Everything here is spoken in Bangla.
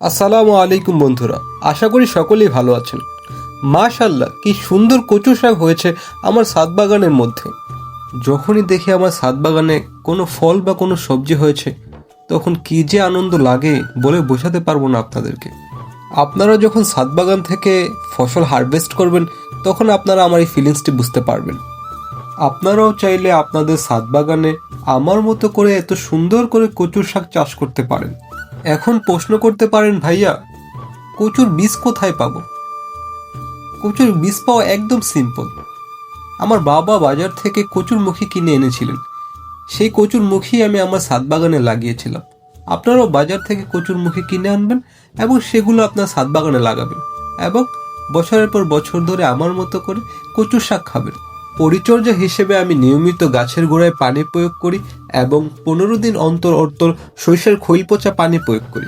আসসালামু আলাইকুম বন্ধুরা, আশা করি সকলেই ভালো আছেন। মাশাআল্লাহ, কি সুন্দর কচু শাক হয়েছে আমার ছাদ বাগানের মধ্যে। যখনই দেখি আমার ছাদ বাগানে কোনো ফল বা কোনো সবজি হয়েছে, তখন কি যে আনন্দ লাগে বলে বোঝাতে পারবো না আপনাদেরকে। আপনারা যখন ছাদ বাগান থেকে ফসল হারভেস্ট করবেন, তখন আপনারা আমার এই ফিলিংসটি বুঝতে পারবেন। আপনারাও চাইলে আপনাদের ছাদ বাগানে আমার মতো করে এত সুন্দর করে কচুর শাক চাষ করতে পারেন। এখন প্রশ্ন করতে পারেন, ভাইয়া কচুর বীজ কোথায় পাবো? কচুর বীজ পাওয়া একদম সিম্পল। আমার বাবা বাজার থেকে কচুর মুখী কিনে এনেছিলেন, সেই কচুর মুখী আমি আমার ছাদ বাগানে লাগিয়েছিলাম। আপনারাও বাজার থেকে কচুর মুখী কিনে আনবেন এবং সেগুলো আপনার ছাদ বাগানে লাগাবেন এবং বছরের পর বছর ধরে আমার মতো করে কচুর শাক খাবেন। পরিচর্যা হিসেবে আমি নিয়মিত গাছের গোড়ায় পানি প্রয়োগ করি এবং 15 দিন অন্তর অন্তর সরিষার খৈল পচা পানি প্রয়োগ করি।